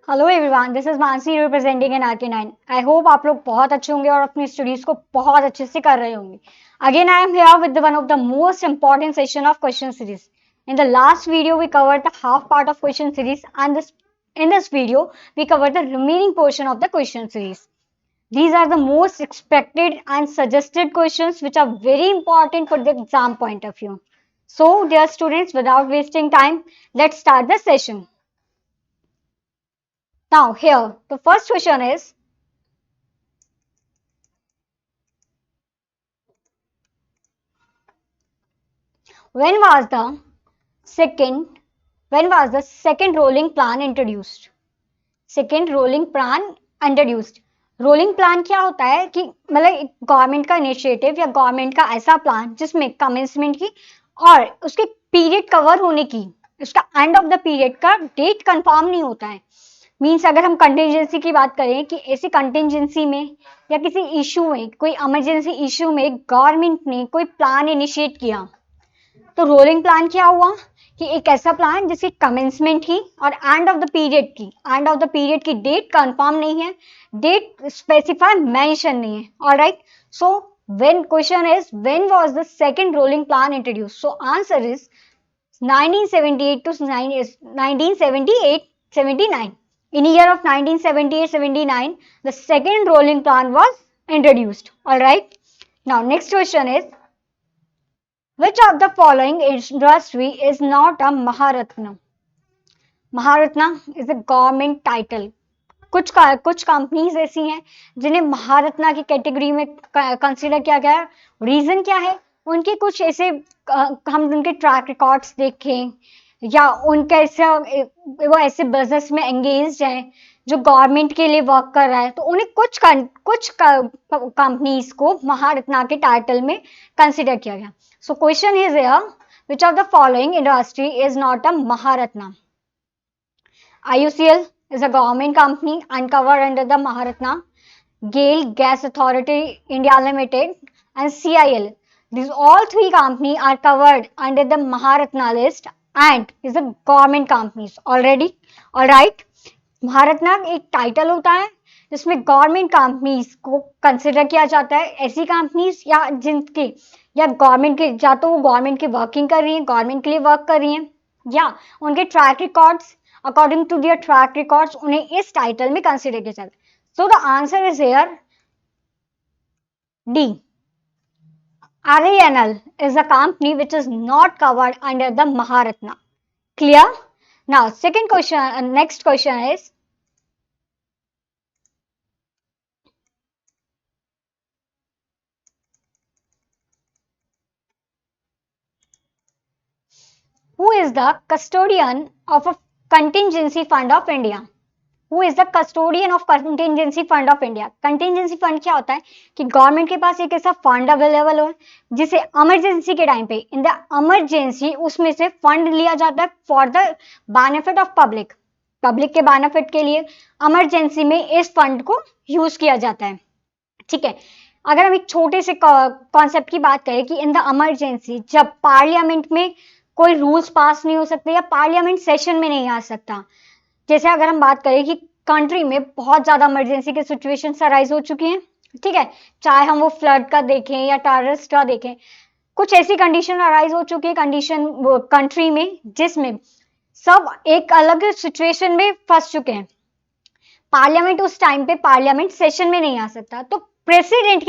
Hello everyone, this is Mansi representing in RK9। I hope आप लोग बहुत अच्छे होंगे और अपनी स्टडीज को बहुत अच्छे से कर रहे होंगे। Again I am here with one of the most important session of question series. In the last video we covered the half part of question series and in this video we cover the remaining portion of the question series. These are the most expected and suggested questions which are very important for the exam point of view. So dear students, without wasting time, let's start the session. Now here, the first question is, when was the second when was the second rolling plan introduced? Second rolling plan introduced. Rolling plan क्या होता है कि मतलब government का initiative या government का ऐसा plan जिसमें कमेंसमेंट की और उसके पीरियड कवर होने की, उसका एंड ऑफ द पीरियड का डेट कंफर्म नहीं होता है। मीन्स अगर हम कंटिजेंसी की बात करें कि ऐसी कंटिजेंसी में या किसी इशू में, कोई इमरजेंसी इशू में गवर्नमेंट ने कोई प्लान इनिशिएट किया, तो रोलिंग प्लान क्या हुआ कि एक ऐसा प्लान जिसकी कमेंसमेंट की और एंड ऑफ द पीरियड की डेट कंफर्म नहीं है, डेट स्पेसिफाई मेंशन नहीं है। Alright, so when question is when was the second rolling plan introduced, so answer is 1978 to 1978-79. In year of 1978-79 the second rolling plan was introduced. Alright, now next question is, which of the following industry is not a Maharatna? Maharatna is a government title. कुछ companies ऐसी हैं जिन्हें महारत्ना की category में consider किया गया है। Reason क्या है? उनके कुछ ऐसे हम उनके ट्रैक रिकॉर्ड्स देखें या उनका वो ऐसे बिजनेस में एंगेज्ड हैं जो गवर्नमेंट के लिए वर्क कर रहा है, तो उन्हें कुछ कंपनीज को महारत्ना के टाइटल में कंसीडर किया गया। So question is here, which of the following industry is not a Maharatna? IUCL is a government company and covered under the Maharatna. GAIL, Gas Authority India Limited, and CIL. These all three companies are covered under the Maharatna list and is a government companies already. Alright, Maharatna एक title होता है जिसमें government companies को consider किया जाता है। ऐसी companies या जिनके या गवर्नमेंट के, या तो वो गवर्नमेंट की वर्किंग कर रही हैं, गवर्नमेंट के लिए वर्क कर रही हैं, या उनके track records, according to their track records उन्हें इस टाइटल में कंसिडर किया जाता है। So the answer is here D, RINL is a company which is not covered under the Maharatna. Clear? Now second question, next question is, who is the custodian of a contingency fund of India? Who is the custodian of contingency fund of India? Contingency fund क्या होता है कि government के पास एक ऐसा fund available हो जिसे emergency के टाइम पे, इन द इमरजेंसी, उसमें से फंड लिया जाता है for the benefit of public. Public के बेनिफिट के लिए इमरजेंसी में इस फंड को यूज किया जाता है। ठीक है, अगर हम एक छोटे से कॉन्सेप्ट की बात करें कि इन द इमरजेंसी, जब पार्लियामेंट में कोई रूल्स पास नहीं हो सकते या पार्लियामेंट सेशन में नहीं आ सकता, जैसे अगर हम बात करें कि कंट्री में बहुत ज्यादा इमरजेंसी के सिचुएशंस अराइज हो चुकी हैं, ठीक है, चाहे हम वो फ्लड का देखें या टेररिस्ट का देखें, कुछ ऐसी कंडीशन अराइज हो चुकी है कंडीशन कंट्री में जिसमें सब एक अलग सिचुएशन में फंस चुके हैं। पार्लियामेंट उस टाइम पे पार्लियामेंट सेशन में नहीं आ सकता, तो प्रेसिडेंट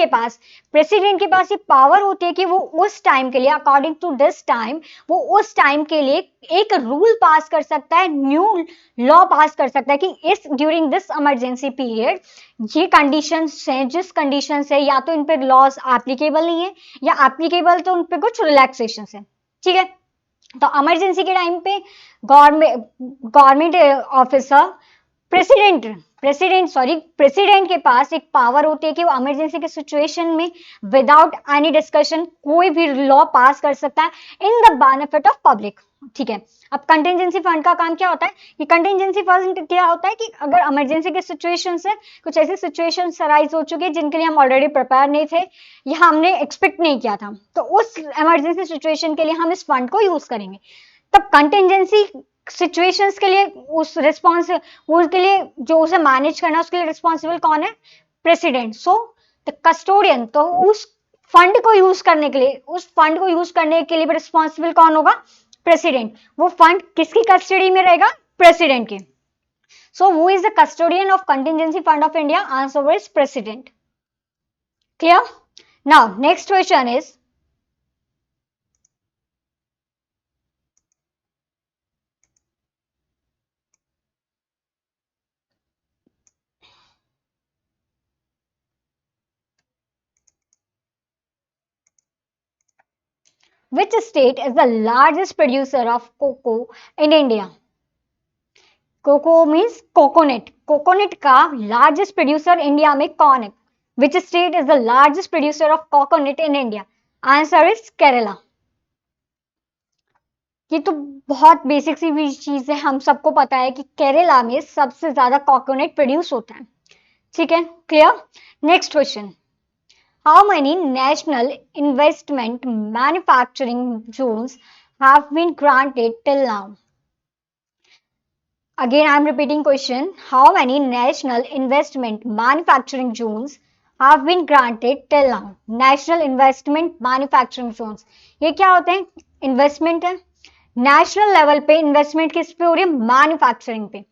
के पास ये पावर होती है कि वो उस टाइम के लिए, अकॉर्डिंग टू दिस टाइम, वो उस टाइम के लिए एक रूल पास कर सकता है, न्यू लॉ पास कर सकता है कि इस ड्यूरिंग दिस इमरजेंसी पीरियड ये कंडीशंस हैं, जिस कंडीशन से या तो इन पे लॉज एप्लीकेबल नहीं है या एप्लीकेबल तो उन पे कुछ रिलैक्सेशन है। ठीक है, तो इमरजेंसी के टाइम पे गवर्नमेंट ऑफिसर प्रेसिडेंट के पास एक पावर होती है कि वो इमरजेंसी के सिचुएशन में विदाउट एनी डिस्कशन कोई भी लॉ पास कर सकता है in the benefit of public. ठीक है, अब कंटिजेंसी फंड का काम क्या होता है कि कंटिजेंसी फंड क्या होता है कि अगर इमरजेंसी के सिचुएशन से कुछ ऐसी सिचुएशन अराइज हो चुकी है जिनके लिए हम ऑलरेडी प्रिपेयर नहीं थे या हमने एक्सपेक्ट नहीं किया था, तो उस इमरजेंसी सिचुएशन के लिए हम इस फंड को यूज करेंगे। तब कंटिजेंसी सिचुएशंस के लिए उस रिस्पॉन्स उसके लिए जो उसे मैनेज करना उसके लिए रिस्पॉन्सिबल कौन है? प्रेसिडेंट. सो द कस्टोडियन, तो उस फंड को यूज करने के लिए भी रिस्पॉन्सिबल कौन होगा? प्रेसिडेंट. वो फंड किसकी कस्टडी में रहेगा? प्रेसिडेंट के. So who is the custodian of contingency fund of India? Answer is president. Clear? Now next question is, which state is the largest producer of cocoa in India? Coco means coconut. Coconut का largest producer India में कौन है? Which state is the largest producer of coconut in India? Answer is Kerala. ये तो बहुत basic सी भी चीज है, हम सबको पता है कि केरला में सबसे ज्यादा कोकोनट प्रोड्यूस होता है. ठीक है, clear? Next question, how many national investment manufacturing zones have been granted till now? Again, I am repeating question. How many national investment manufacturing zones have been granted till now? National investment manufacturing zones. ये क्या होते हैं? Investment है. National level पे investment किस पे हो रही है? मैन्युफैक्चरिंग पे.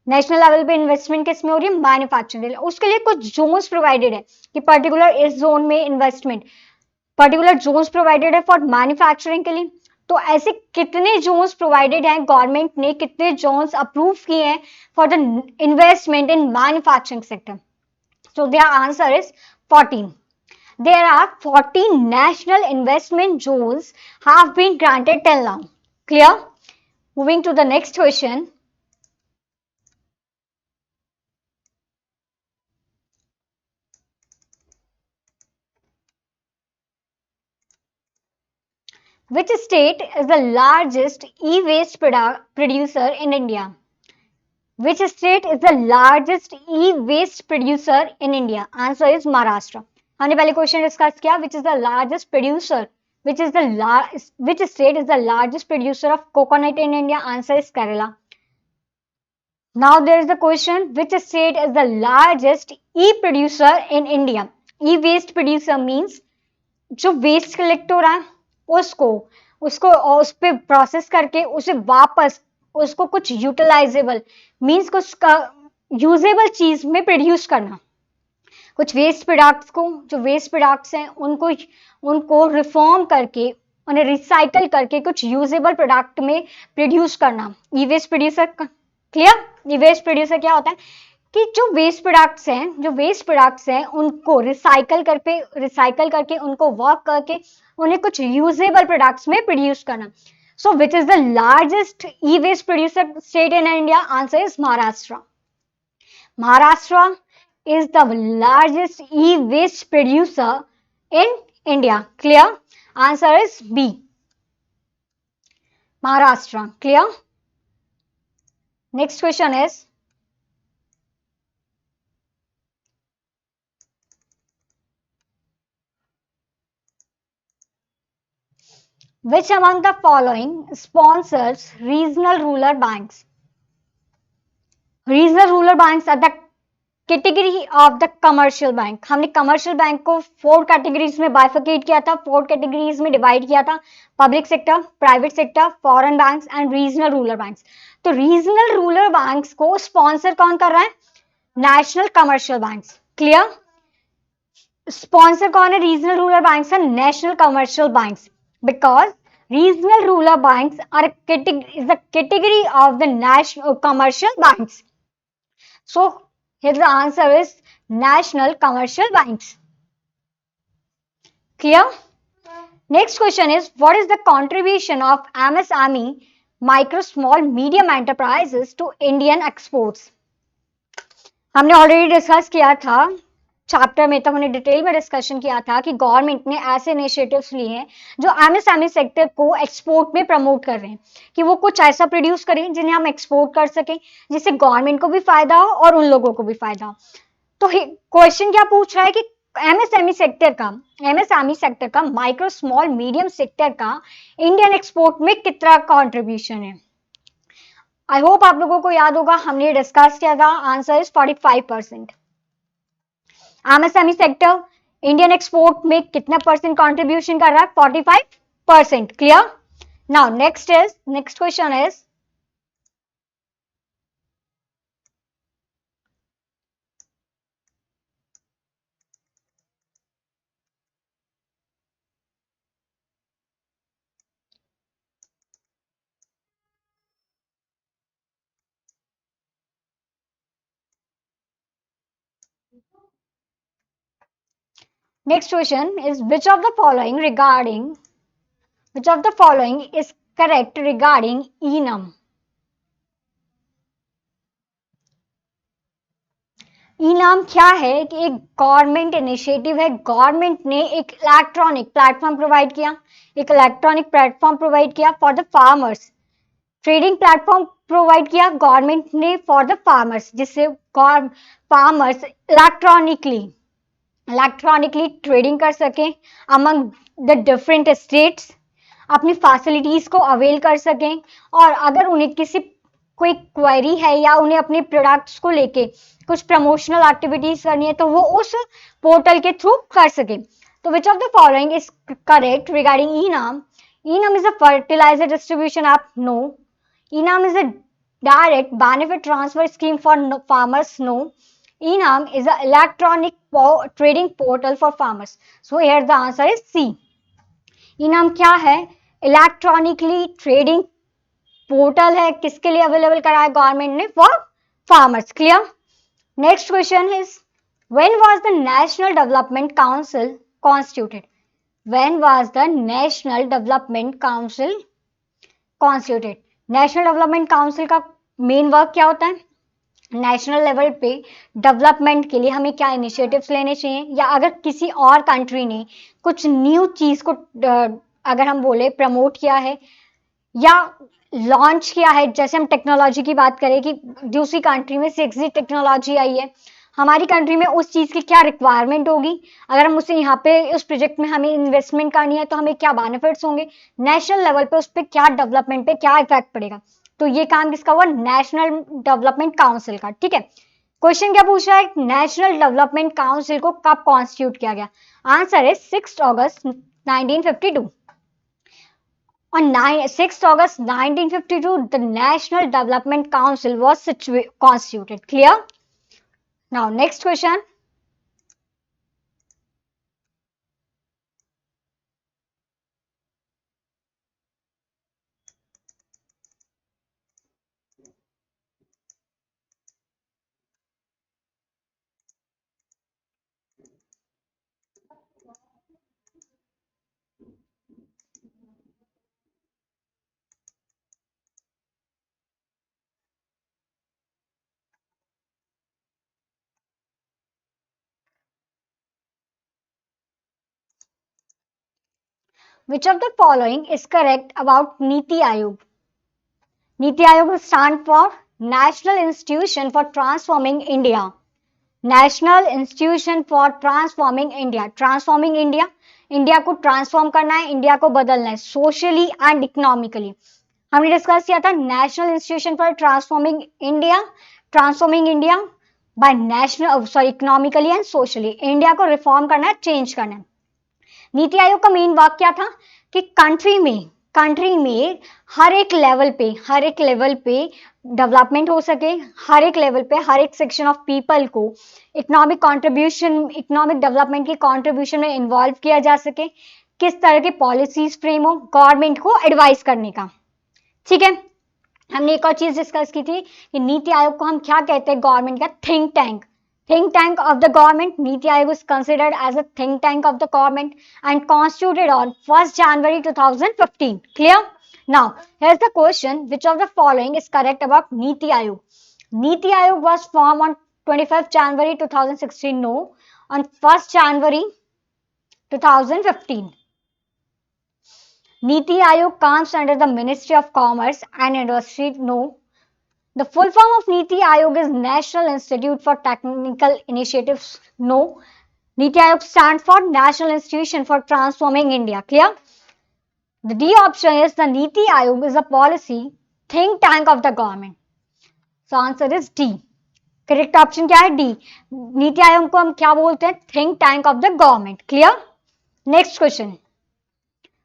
नेशनल लेवल पे इन्वेस्टमेंट किस में हो रही है? मैन्युफैक्चरिंग. उसके लिए कुछ जोन्स प्रोवाइडेड है कि पर्टिकुलर इस जोन में इन्वेस्टमेंट, पर्टिकुलर जोन्स प्रोवाइडेड है फॉर मैन्युफैक्चरिंग के लिए. तो ऐसे कितने जोन्स प्रोवाइडेड हैं? गवर्नमेंट ने कितने जोन्स अप्रूव किए हैं for the investment in manufacturing sector? So there answer is 14. There are 14 national investment zones have been granted till now. Clear? Moving to the next question. Which state is the largest e-waste producer in India? Which state is the largest e-waste producer in India? Answer is Maharashtra. हमने पहले question discuss किया, which is the largest producer, which state is the largest producer of coconut in India? Answer is Kerala. Now there is the question, which state is the largest e-producer in India? E-waste producer means जो waste collect हो रहा है उसको उसको उस पे process करके उसे वापस उसको कुछ यूटिलाइजेबल मींस कुछ यूजेबल चीज में प्रोड्यूस करना. कुछ वेस्ट प्रोडक्ट्स को, जो वेस्ट प्रोडक्ट्स हैं उनको उनको रिफॉर्म करके उन्हें रिसाइकल करके कुछ यूजेबल प्रोडक्ट में प्रोड्यूस करना. ई वेस्ट प्रोड्यूसर. क्लियर? ई वेस्ट प्रोड्यूसर क्या होता है कि जो वेस्ट प्रोडक्ट्स हैं उनको रिसाइकल करके उनको वर्क करके उन्हें कुछ यूजेबल प्रोडक्ट्स में प्रोड्यूस करना. So which is the largest e waste producer state in India? Answer is Maharashtra. Maharashtra is the largest e-waste producer in India. Clear? Answer is B. Maharashtra. Clear? Next question is, which among the following sponsors regional rural banks? Regional rural banks are the category of the commercial bank. हमने commercial bank को 4 categories में बाइफिकेट किया था, 4 categories में divide किया था. Public sector, private sector, foreign banks and regional rural banks. तो regional rural banks को स्पॉन्सर कौन कर रहा है? National commercial banks. Clear? Sponsor कौन है regional rural banks? National commercial banks. Because regional rural banks are is a category of the national commercial banks. So here the answer is national commercial banks. Clear? Next question is, what is the contribution of MSME, micro small medium enterprises to Indian exports? हमने already discuss किया था chapter में, तो हमने detail में discussion किया था कि गवर्नमेंट ने ऐसे इनिशिएटिव्स लिए हैं जो एमएसएमई सेक्टर को एक्सपोर्ट में प्रमोट कर रहे हैं कि वो कुछ ऐसा प्रोड्यूस करें जिन्हें हम एक्सपोर्ट कर सकें, जिससे गवर्नमेंट को भी फायदा हो और उन लोगों को भी फायदा हो. तो क्वेश्चन क्या पूछ रहा है कि एमएसएमई सेक्टर का माइक्रो स्मॉल मीडियम सेक्टर का इंडियन एक्सपोर्ट में कितना कॉन्ट्रीब्यूशन है. आई होप आप लोगों को याद होगा, हमने डिस्कस किया था, answer is 45%। MSME sector Indian export में कितना परसेंट कंट्रीब्यूशन कर रहा है? 45%। Clear? Now next question is which of the following is correct regarding ENAM? ENAM क्या है कि एक गवर्नमेंट इनिशिएटिव है, गवर्नमेंट ने एक इलेक्ट्रॉनिक प्लेटफॉर्म प्रोवाइड किया for the farmers, trading platform provide किया गवर्नमेंट ने फॉर द फार्मर्स, जिससे फार्मर्स इलेक्ट्रॉनिकली ट्रेडिंग कर सके अमंग द डिफरेंट स्टेट्स, अपनी फैसिलिटीज को अवेल कर सकें, और अगर उन्हें कोई क्वेरी है या उन्हें अपने प्रोडक्ट्स को लेके कुछ प्रमोशनल एक्टिविटीज करनी है तो वो उस पोर्टल के थ्रू कर सके। तो which of the following is correct regarding ENAM? ENAM is a fertilizer distribution app. No. ENAM is a direct benefit transfer scheme for farmers. No. ENAM is an electronic trading portal for farmers. So here the answer is C. ENAM क्या है? Electronically trading portal है, किसके लिए available करा है government ने? For farmers. Clear? Next question is when was the national development council constituted? When was the national development council constituted? National development council का main work क्या होता है? नेशनल लेवल पे डेवलपमेंट के लिए हमें क्या इनिशिएटिव्स लेने चाहिए, या अगर किसी और कंट्री ने कुछ न्यू चीज को अगर हम बोले प्रमोट किया है या लॉन्च किया है, जैसे हम टेक्नोलॉजी की बात करें कि दूसरी कंट्री में 6G टेक्नोलॉजी आई है, हमारी कंट्री में उस चीज की क्या रिक्वायरमेंट होगी, अगर हम उसे यहाँ पे उस प्रोजेक्ट में हमें इन्वेस्टमेंट करनी है तो हमें क्या बेनिफिट्स होंगे, नेशनल लेवल पे उस पर क्या डेवलपमेंट पे क्या इफेक्ट पड़ेगा। तो ये काम किसका हुआ? नेशनल डेवलपमेंट काउंसिल का। ठीक है, क्वेश्चन क्या पूछ रहा है? नेशनल डेवलपमेंट काउंसिल को कब कॉन्स्टिट्यूट किया गया? आंसर है 6 अगस्त 1952। On 6th August 1952, the National Development Council was constituted. Clear? Now, next question. Which of the following is correct about Niti Aayog? Niti Aayog stands for National Institution for Transforming India. National Institution for Transforming India. Transforming India. India को transform करना है, India को बदलना है socially and economically. हमने discuss किया था national institution for transforming India by national economically and socially. India को रिफॉर्म करना है, चेंज करना है। नीति आयोग का मेन वर्क क्या था कि कंट्री में हर एक लेवल पे डेवलपमेंट हो सके, हर एक लेवल पे हर एक सेक्शन ऑफ पीपल को इकोनॉमिक डेवलपमेंट की कंट्रीब्यूशन में इन्वॉल्व किया जा सके, किस तरह के पॉलिसीज फ्रेम हो गवर्नमेंट को एडवाइस करने का। ठीक है, हमने एक और चीज डिस्कस की थी कि नीति आयोग को हम क्या कहते हैं? गवर्नमेंट का think tank of the government. Niti Aayog is considered as a think tank of the government and constituted on 1st January 2015. Clear? Now, here's the question. Which of the following is correct about Niti Aayog? Niti Aayog was formed on 25th January 2016. No. On 1st January 2015. Niti Aayog comes under the Ministry of Commerce and Industry. No. The full form of Niti Aayog is National Institute for Technical Initiatives. No. Niti Aayog stands for National Institution for Transforming India. Clear? The D option is the Niti Aayog is a policy think tank of the government. So answer is D. Correct option क्या है? D. NITI Aayog को हम क्या बोलते हैं? Think tank of the government. Clear? Next question,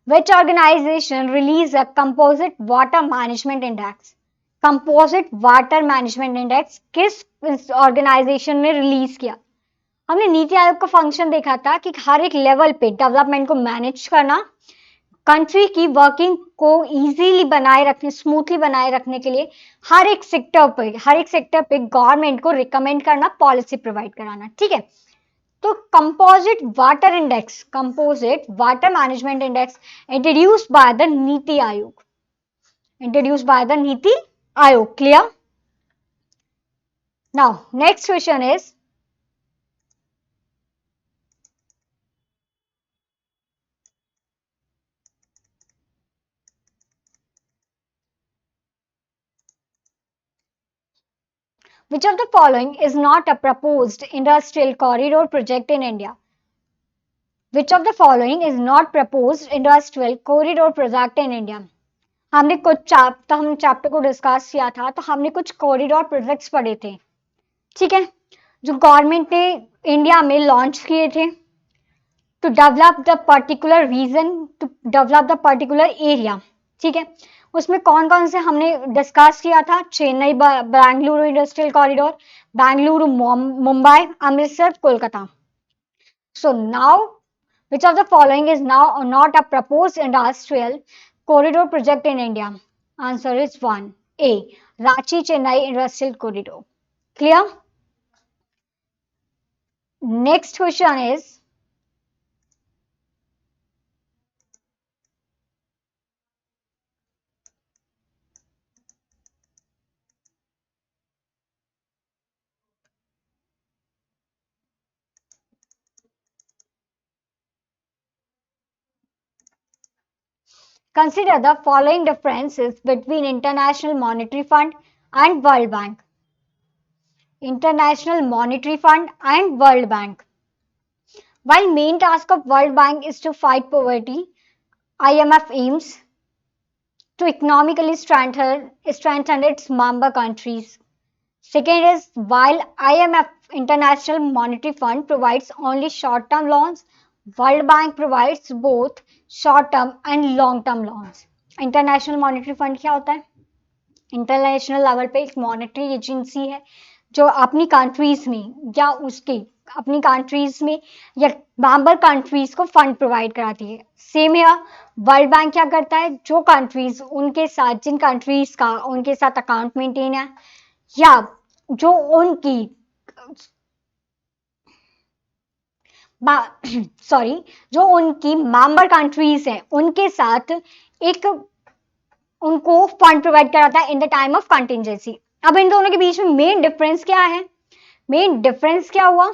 which organization release a composite water management index? Composite water management index किस organisation ने release किया? हमने नीति आयोग का फंक्शन देखा था कि हर एक लेवल पे डेवलपमेंट को मैनेज करना, कंट्री की वर्किंग को इजीली बनाए रखने, स्मूथली बनाए रखने के लिए हर एक सेक्टर पे गवर्नमेंट को रिकमेंड करना, पॉलिसी प्रोवाइड कराना। ठीक है, तो composite water management index introduced by the NITI Aayog. Clear? Now next question is, which of the following is not a proposed industrial corridor project in India? Which of the following is not proposed industrial corridor project in India? हमने chapter को discuss किया था, तो हमने कुछ corridor projects पढ़े थे। ठीक है, जो गवर्नमेंट ने इंडिया में लॉन्च किए थे to develop the particular region, to develop the particular area. ठीक है, उसमें कौन कौन से हमने डिस्कस किया था? Chennai Bengaluru industrial corridor, Bengaluru Mumbai, Amritsar Kolkata. So now which of the following is now not a proposed industrial corridor project in India? Answer is 1 A, Ranchi Chennai industrial corridor. Clear? Next question is, consider the following differences between International Monetary Fund and World Bank. International Monetary Fund and World Bank. While main task of World Bank is to fight poverty, IMF aims to economically strengthen its member countries. Second is, while IMF International Monetary Fund provides only short-term loans, World Bank provides both short-term and long-term loans. International Monetary Fund क्या होता है? International level पे एक monetary agency है जो अपनी countries में या अपनी कंट्रीज में या मेंबर कंट्रीज को फंड प्रोवाइड कराती है। सेम है, वर्ल्ड बैंक क्या करता है? जो कंट्रीज जिन कंट्रीज का उनके साथ अकाउंट मेंटेन है या जो उनकी जो उनकी मेंबर कंट्रीज हैं उनके साथ एक उनको फंड प्रोवाइड कराता है in the time of contingency. अब इन दोनों के बीच में मेन डिफरेंस क्या है? मेन डिफरेंस क्या हुआ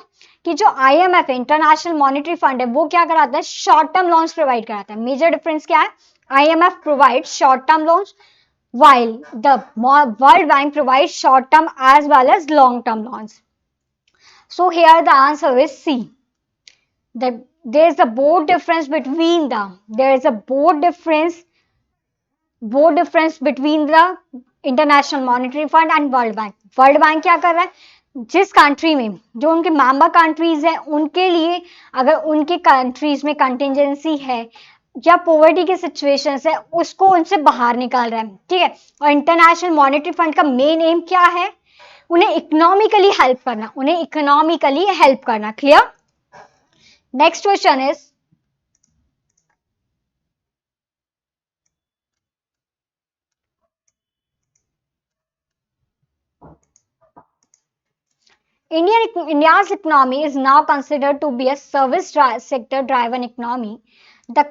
कि जो IMF इंटरनेशनल मॉनेटरी फंड है वो क्या कराता है? शॉर्ट टर्म लोन्स प्रोवाइड कराता है। मेजर डिफरेंस क्या है? IMF provide short term loans while the World Bank provides short-term as well as long-term loans. So here the answer is C. There is a board difference between the International Monetary Fund and World Bank. World Bank क्या कर रहा है? जिस country में जो उनके member countries हैं उनके लिए अगर उनके कंट्रीज में कंटिंजेंसी है या पॉवर्टी के सिचुएशन है उसको उनसे बाहर निकाल रहा है। ठीक है, और इंटरनेशनल मॉनेटरी फंड का मेन एम क्या है? उन्हें इकोनॉमिकली हेल्प करना। Clear? Next question is, India's economy is now considered to be a service sector driven economy. The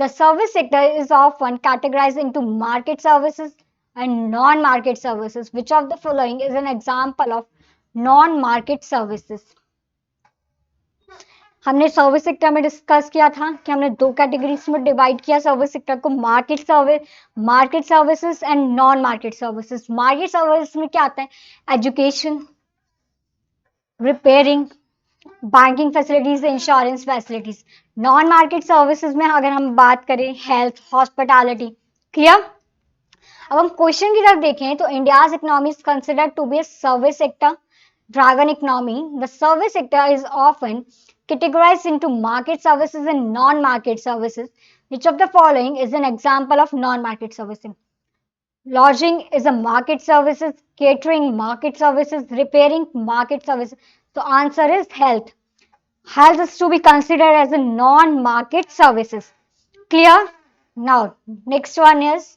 service sector is often categorized into market services and non-market services. Which of the following is an example of non-market services? हमने service sector में discuss किया था कि हमने दो categories में divide किया service sector को, market services and non market services. Market service में क्या आता है? Education, repairing, banking facilities, insurance facilities. Non market services में अगर हम बात करें हेल्थ, हॉस्पिटैलिटी। क्लियर? अब हम क्वेश्चन की तरफ देखें तो India's economy is considered to be a service sector driven economy. The service sector is often categorized into market services and non-market services. Which of the following is an example of non-market services? Lodging is a market services, catering market services, repairing market services. So answer is health. Health is to be considered as a non-market services. Clear? Now next one is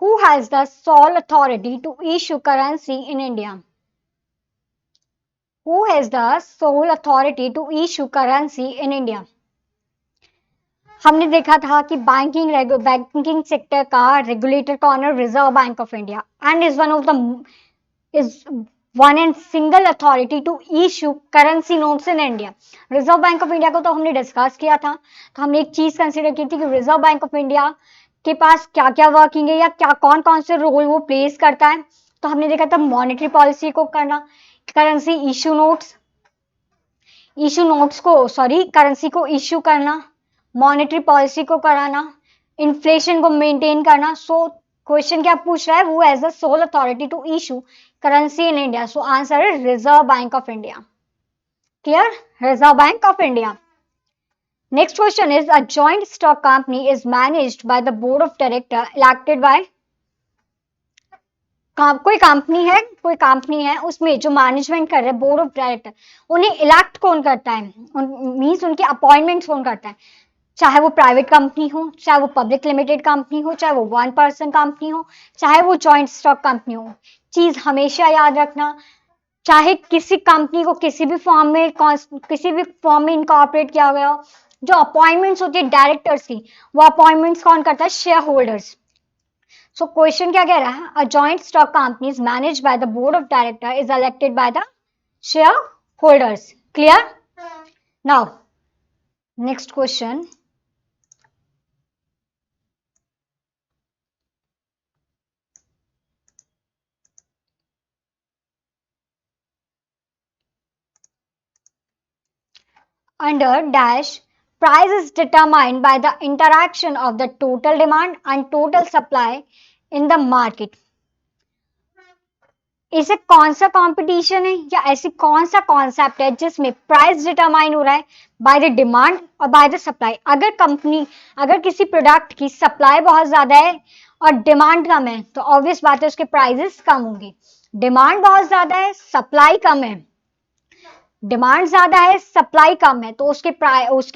who has the sole authority to issue currency in India? Who has the sole authority to issue currency in India? हमने देखा था कि banking sector का regulator कौन है? Reserve Bank of India and is one of the is one and single authority to issue currency notes in India. Reserve Bank of India को तो हमने डिस्कस किया था. तो हमने एक चीज कंसिडर की थी कि रिजर्व बैंक ऑफ इंडिया के पास क्या क्या वर्किंग है या क्या कौन कौन से रोल वो प्लेस करता है. तो हमने देखा था मॉनेटरी पॉलिसी को करना, करेंसी करेंसी को इश्यू करना, मॉनेटरी पॉलिसी को कराना, इन्फ्लेशन को मेंटेन करना. सो क्वेश्चन क्या पूछ रहा है? Who has the sole authority to issue currency in India? So answer is Reserve Bank of India. Clear? Reserve Bank of India. Next question is a joint stock company is managed by the board of director elected by. कोई company है उसमें जो management कर रहे हैं board of director, उन्हें elect कौन करता है? मीन्स उनके अपॉइंटमेंट कौन करता है? चाहे वो प्राइवेट कंपनी हो, चाहे वो पब्लिक लिमिटेड कंपनी हो, चाहे वो वन पर्सन कंपनी हो, चाहे वो जॉइंट स्टॉक कंपनी हो. चीज हमेशा याद रखना, चाहे किसी कंपनी को किसी भी फॉर्म में इनकॉर्पोरेट किया गया हो, जो अपॉइंटमेंट्स होती है डायरेक्टर्स की, वो अपॉइंटमेंट्स कौन करता है? Share holders. सो क्वेश्चन क्या कह रहा है? अ joint stock company is managed by the board of director is elected by the share holders. Clear? Now next question. Under dash, price is determined by the interaction of the total demand and total supply in the market. इसे कौन सा competition है या ऐसी कौन सा concept है जिसमें प्राइस डिटरमाइन हो रहा है बाय द डिमांड और बाय द सप्लाई? अगर किसी प्रोडक्ट की सप्लाई बहुत ज्यादा है और डिमांड कम है तो ऑब्वियस बात है उसके प्राइसेस कम होंगे. डिमांड बहुत ज्यादा है, सप्लाई कम है. डिमांड ज्यादा है, सप्लाई कम है, तो उसके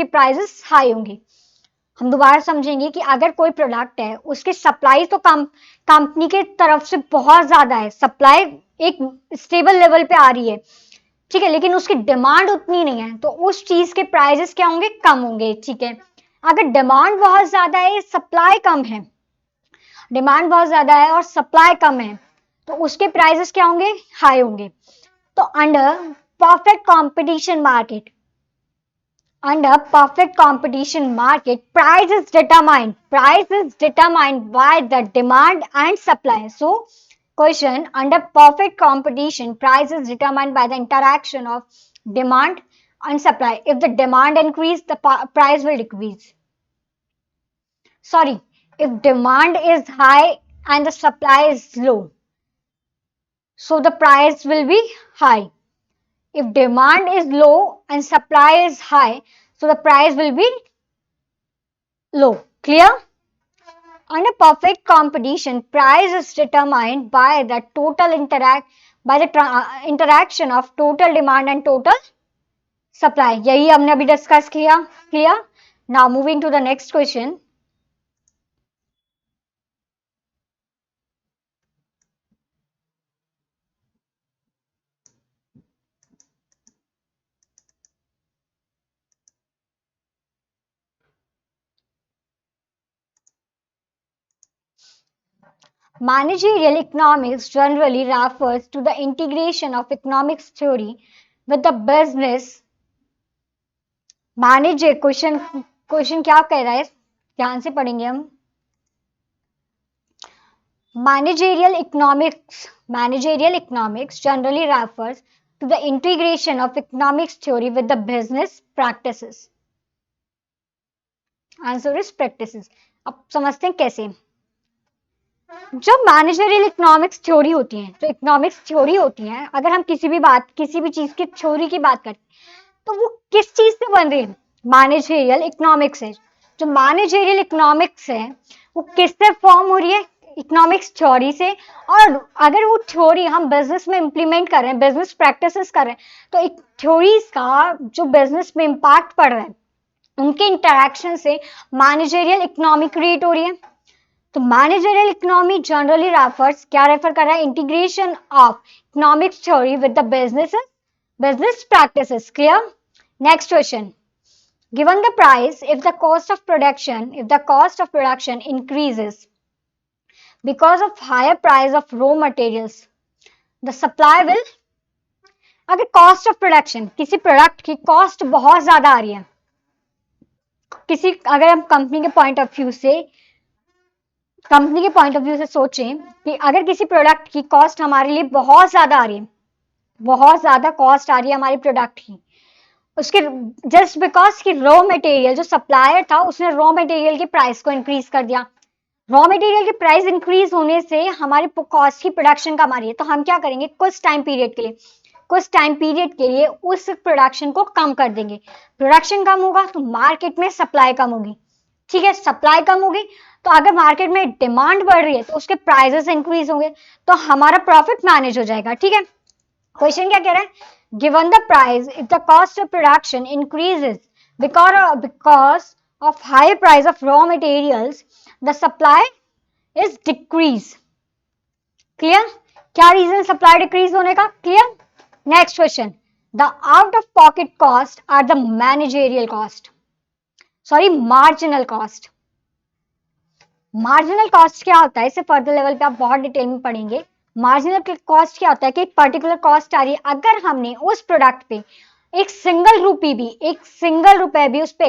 प्राइसेस हाई होंगे. हम दोबारा समझेंगे कि अगर कोई प्रोडक्ट है उसकी सप्लाई तो कंपनी के तरफ से बहुत ज्यादा है, सप्लाई एक स्टेबल लेवल पे आ रही है, ठीक है, लेकिन उसकी डिमांड उतनी नहीं है, तो उस चीज के प्राइसेस क्या होंगे? कम होंगे. ठीक है. अगर डिमांड बहुत ज्यादा है, सप्लाई कम है, डिमांड बहुत ज्यादा है और सप्लाई कम है, तो उसके प्राइसेस क्या होंगे? हाई होंगे. तो under perfect competition market under perfect competition market, price is determined by the demand and supply. So question, under perfect competition, price is determined by the interaction of demand and supply. If the demand increase, the price will decrease. Sorry, if demand is high and the supply is low, so the price will be high. If demand is low and supply is high, so the price will be low. Clear? Under perfect competition, price is determined by the interaction of total demand and total supply. यही हमने अभी discuss किया. Clear? Now moving to the next question. Managerial economics generally refers to the integration of economics theory with the business manage question question क्या कह रहा है, ध्यान से पढ़ेंगे हम। Managerial economics generally refers to the integration of economics theory with the business practices. Answer is practices. अब समझते हैं कैसे। जो मैनेजरियल इकोनॉमिक्स थ्योरी होती है, जो इकोनॉमिक्स थ्योरी होती है, अगर हम किसी भी चीज की थ्योरी की बात करते हैं तो वो किस चीज से बन रही है, मैनेजरियल इकोनॉमिक्स है। जो मैनेजरियल इकोनॉमिक्स है वो किससे फॉर्म हो रही है, इकोनॉमिक्स थ्योरी से। और अगर वो थ्योरी हम बिजनेस में इंप्लीमेंट कर रहे हैं, बिजनेस प्रैक्टिसेस कर रहे हैं, तो एक थ्योरीज का जो बिजनेस में इम्पैक्ट पड़ रहा है, उनके इंटरेक्शन से मैनेजरियल इकोनॉमी क्रिएट हो रही है। तो मैनेजरियल इकोनॉमी जनरली क्या रेफर कर रहा है, integration of economics theory with the business practices. Clear. Next question, given the price, if the cost of production increases because of higher price of raw materials, the supply will, अगर cost of production, किसी product की cost बहुत ज्यादा आ रही है, अगर हम company के पॉइंट ऑफ व्यू से सोचें कि अगर किसी प्रोडक्ट की कॉस्ट हमारे लिए बहुत ज्यादा आ रही है, बहुत ज्यादा कॉस्ट आ रही है हमारी प्रोडक्ट की, उसके जस्ट बिकॉज कि रॉ मटेरियल जो सप्लायर था उसने रॉ मटेरियल की प्राइस को इंक्रीज कर दिया। रॉ मटेरियल की प्राइस इंक्रीज होने से हमारी कॉस्ट की प्रोडक्शन कम आ रही है, तो हम क्या करेंगे, कुछ टाइम पीरियड के लिए उस प्रोडक्शन को कम कर देंगे। प्रोडक्शन कम होगा तो मार्केट में सप्लाई कम होगी। ठीक है, सप्लाई कम होगी तो अगर मार्केट में डिमांड बढ़ रही है तो उसके प्राइसेस इंक्रीज होंगे, तो हमारा प्रॉफिट मैनेज हो जाएगा। ठीक है, क्वेश्चन क्या कह रहा है, given the price, if the cost of production increases because of high price of raw materials, the supply is decrease. Clear? क्या रीजन सप्लाई डिक्रीज होने का? Clear. Next question, the out of pocket cost are the managerial cost, sorry marginal cost. Marginal cost क्या होता है, इसे further level पे आप बहुत डिटेल में पढ़ेंगे। मार्जिनल कॉस्ट क्या होता है कि एक पर्टिकुलर कॉस्ट आ रही है, अगर हमने उस प्रोडक्ट पे एक सिंगल रुपए भी उस पर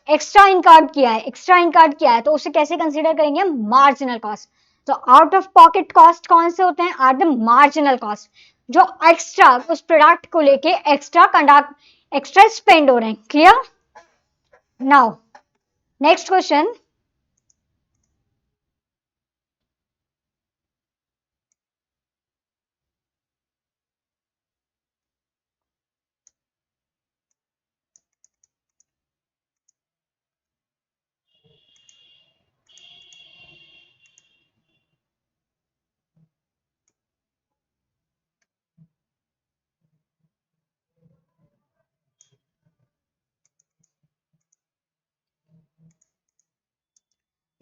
एक्स्ट्रा इनकर्ड किया है तो उसे कैसे कंसीडर करेंगे, मार्जिनल कॉस्ट। तो आउट ऑफ पॉकेट कॉस्ट कौन से होते हैं, आर द मार्जिनल कॉस्ट, जो एक्स्ट्रा उस प्रोडक्ट को लेके एक्स्ट्रा स्पेंड हो रहे हैं। Clear. Now next question,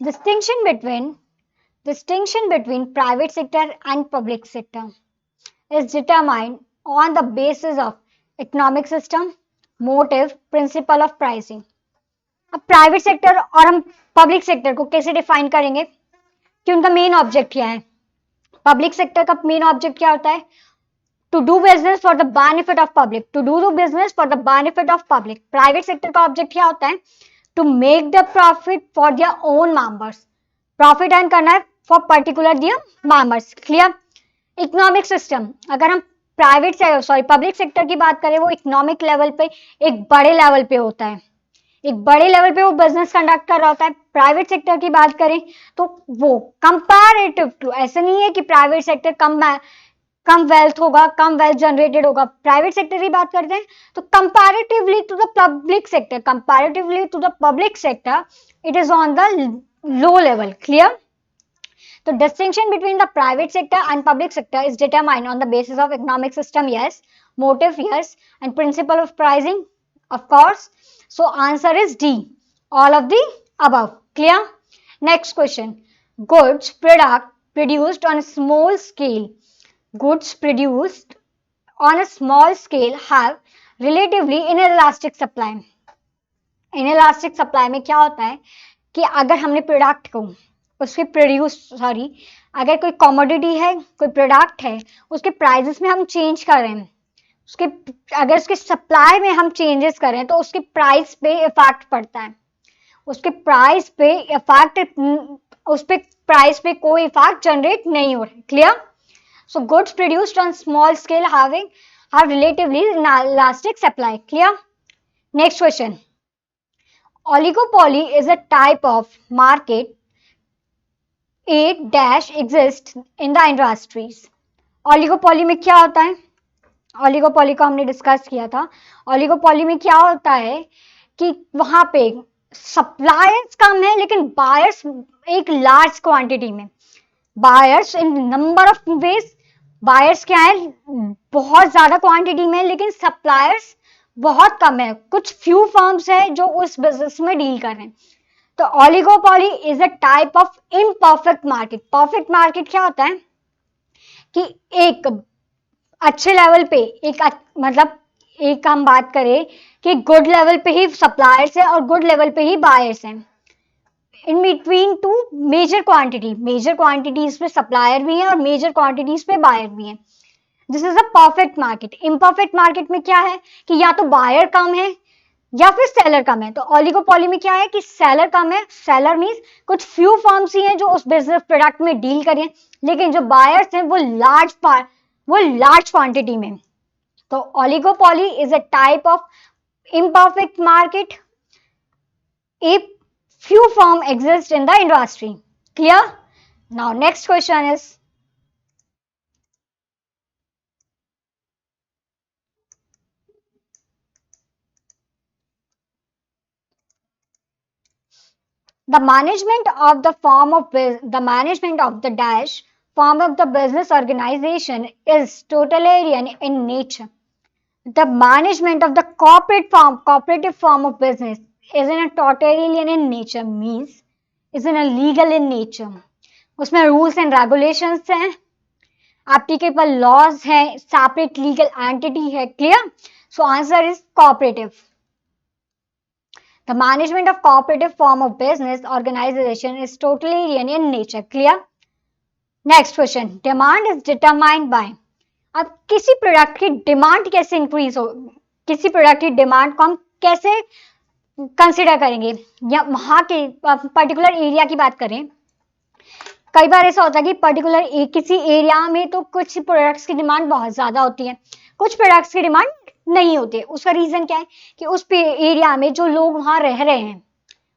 distinction between private sector and public sector is determined on the basis of economic system, motive, principle of pricing. अब private sector और हम पब्लिक सेक्टर को कैसे डिफाइन करेंगे कि उनका मेन ऑब्जेक्ट क्या है। पब्लिक सेक्टर का मेन ऑब्जेक्ट क्या होता है, to do business for the benefit of public, private sector का ऑब्जेक्ट क्या होता है, to make the profit for their own members, profit earn करना है for particular their members. Clear. Economic system, अगर हम पब्लिक सेक्टर की बात करें, वो इकोनॉमिक लेवल पे एक बड़े लेवल पे होता है, वो बिजनेस कंडक्ट कर रहा होता है। प्राइवेट सेक्टर की बात करें तो वो कंपैरेटिव टू, ऐसा नहीं है कि प्राइवेट सेक्टर कम वेल्थ जनरेटेड होगा। प्राइवेट सेक्टर की बात करते हैं तो comparatively to the public sector it is on the low level. Clear. The distinction between the private sector and public sector is determined on the basis of economic system, yes, motive, yes, and principle of pricing, of course. So answer is D, all of the above. Clear? Next question, produced on a small scale have relatively inelastic supply. Inelastic supply में क्या होता है कि अगर हमने product को अगर कोई कमोडिटी है, कोई प्रोडक्ट है, उसके प्राइसेस में हम चेंज कर रहे हैं, उसके अगर उसके सप्लाई में हम चेंजेस करें तो उसके प्राइस पे इफेक्ट पड़ता है, उसके प्राइस पे इफेक्ट, उस पे प्राइस पे कोई इफेक्ट जनरेट नहीं हो रहा है। Clear? So goods produced on small scale have relatively elastic supply. Clear? Next question. Oligopoly is a type of market a dash exists in the industries. Oligopoly में क्या होता है? Oligopoly को हमने डिस्कस किया था। Oligopoly में क्या होता है कि वहां पे सप्लायर्स कम है लेकिन बायर्स एक लार्ज क्वांटिटी में, buyers in number of ways, buyers क्या है बहुत ज्यादा क्वांटिटी में लेकिन सप्लायर्स बहुत कम है, कुछ फ्यू फर्म्स है जो उस बिजनेस में डील कर रहे हैं। तो oligopoly is a type of imperfect market. Perfect market क्या होता है कि एक अच्छे लेवल पे मतलब एक हम बात करें कि गुड लेवल पे ही सप्लायर्स है और गुड लेवल पे ही बायर्स हैं, in between two major quantities पे सप्लायर भी है और मेजर क्वांटिटीज पे बायर भी है। This is a perfect market. Imperfect market में क्या है कि या तो बायर कम है या फिर सेलर कम है। तो ओलिगोपॉली में क्या है कि सेलर कम है, सेलर मींस कुछ फ्यू फर्म्स ही हैं जो उस बिजनेस प्रोडक्ट में डील करें, लेकिन जो बायर्स हैं वो लार्ज क्वांटिटी में। तो oligopoly is a type of imperfect market. A few firms exist in the industry. Clear? Now next question is, the management of the dash form of the business organization is totalitarian in nature. The management of the cooperative form of business is in a totalitarian in nature, means is in a legal in nature. उसमें rules and regulations हैं, applicable laws हैं, separate legal entity है। Clear? So answer is cooperative. The management of cooperative form of business organization is totally in nature. Clear? Next question. Demand is determined by. अब किसी product की demand कैसे increase हो, किसी product की demand को हम कैसे कंसिडर करेंगे, या वहां के पर्टिकुलर एरिया की बात करें। कई बार ऐसा होता है कि पर्टिकुलर किसी एरिया में तो कुछ प्रोडक्ट्स की डिमांड बहुत ज्यादा होती है, कुछ प्रोडक्ट्स की डिमांड नहीं होती है। उसका रीजन क्या है कि उस एरिया में जो लोग वहां रह रहे हैं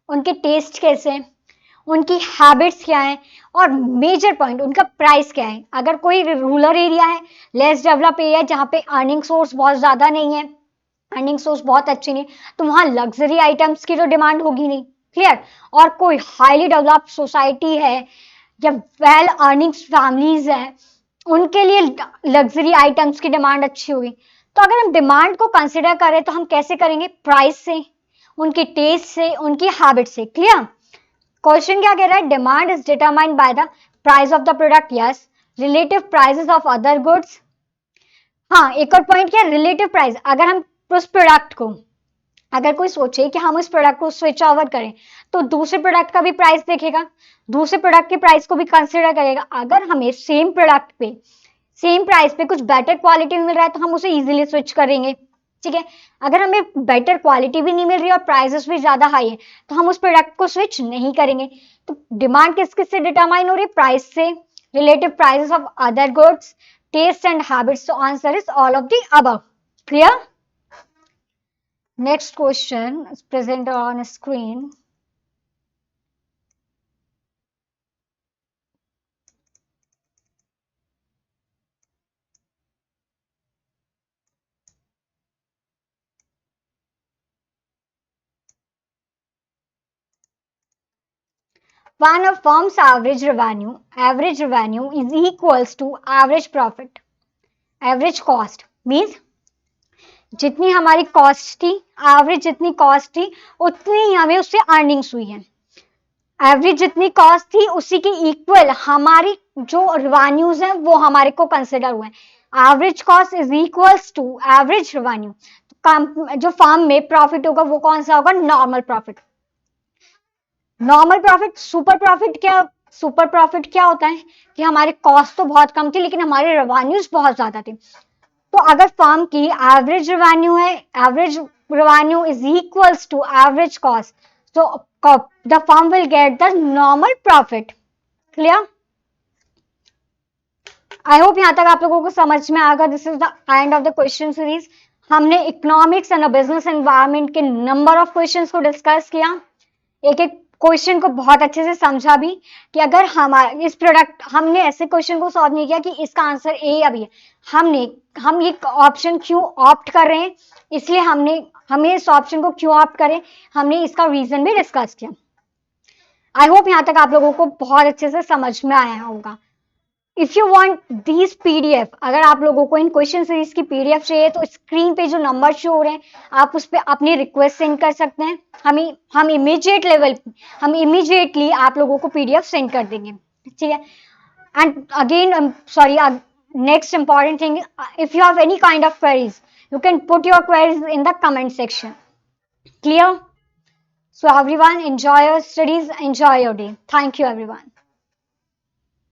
उनके टेस्ट कैसे हैं, उनकी हैबिट्स क्या है, और मेजर पॉइंट उनका प्राइस क्या है। अगर कोई रूरल एरिया है, लेस डेवलप एरिया है, जहाँ पे अर्निंग सोर्स बहुत ज्यादा नहीं है, अर्निंग सोर्स बहुत अच्छी नहीं, तो वहां लग्जरी आइटम्स की तो डिमांड होगी नहीं। क्लियर? और कोई हाईली डेवलप्ड सोसाइटी है या वेल अर्निंग फैमिलीज हैं, उनके लिए लग्जरी आइटम्स की डिमांड अच्छी होगी। तो अगर हम डिमांड को कंसिडर करें तो हम कैसे करेंगे? प्राइस से, उनके टेस्ट से, उनकी हैबिट से। क्लियर? क्वेश्चन क्या कह रहा है? Demand is determined by the price of the product. Yes. Relative prices of other goods. हाँ, एक और पॉइंट क्या? Relative price. अगर हम उस प्रोडक्ट को, अगर कोई सोचे कि हम उस प्रोडक्ट को स्विच ओवर करें तो दूसरे प्रोडक्ट का भी प्राइस देखेगा, दूसरे प्रोडक्ट के प्राइस को भी कंसिडर करेगा। अगर हमें सेम प्रोडक्ट पे सेम प्राइस पे कुछ बेटर क्वालिटी मिल रहा है तो हम उसे इजीली स्विच करेंगे। ठीक है? अगर हमें बेटर क्वालिटी भी नहीं मिल रही और प्राइसेस भी ज्यादा हाई है तो हम उस प्रोडक्ट को स्विच नहीं करेंगे। तो डिमांड किस किस से डिटरमाइन हो रही है? प्राइस से, relative prices of other goods, taste and habits. तो answer is all of the above. Clear? Next question is presented on a screen. When a firm's average revenue is equals to average profit. Average cost means जितनी हमारी cost थी, average जितनी cost थी उतनी ही हमें उससे earnings हुई है। एवरेज जितनी कॉस्ट थी उसी की इक्वल हमारी जो रिवेन्यूज हैं वो हमारे को कंसिडर हुए हैं। Average cost is equals to average revenue. जो फर्म में प्रॉफिट होगा वो कौन सा होगा? Normal profit. Normal profit. Super profit क्या होता है कि हमारी कॉस्ट तो बहुत कम थी लेकिन हमारे रेवेन्यूज बहुत ज्यादा थे। तो अगर फर्म की एवरेज रेवेन्यू है, average revenue is equals to average cost, so the firm will get the normal profit. Clear? I hope यहां तक आप लोगों को समझ में आएगा. This is the end of the question series. हमने इकोनॉमिक्स एंड बिजनेस एनवायरनमेंट के नंबर ऑफ क्वेश्चंस को डिस्कस किया, एक एक क्वेश्चन को बहुत अच्छे से समझा भी कि अगर हमारे इस प्रोडक्ट, हमने ऐसे क्वेश्चन को सॉल्व नहीं किया कि इसका आंसर ए या बी है, हम ये ऑप्शन क्यों ऑप्ट कर रहे हैं, इसलिए हमें इस ऑप्शन को क्यों ऑप्ट करें, हमने इसका रीजन भी डिस्कस किया. आई होप यहां तक आप लोगों को बहुत अच्छे से समझ में आया होगा. If you want these PDF, अगर आप लोगों को इन क्वेश्चन सीरीज की पीडीएफ चाहिए तो स्क्रीन पे जो नंबर शो हो रहे हैं आप उस पर अपनी रिक्वेस्ट सेंड कर सकते हैं. हम इमीडिएटली आप लोगों को पीडीएफ सेंड कर देंगे. ठीक है. And again sorry, next important thing, if you have any kind of queries you can put your queries in the comment section. Clear? So everyone, enjoy your studies, enjoy your day. Thank you everyone.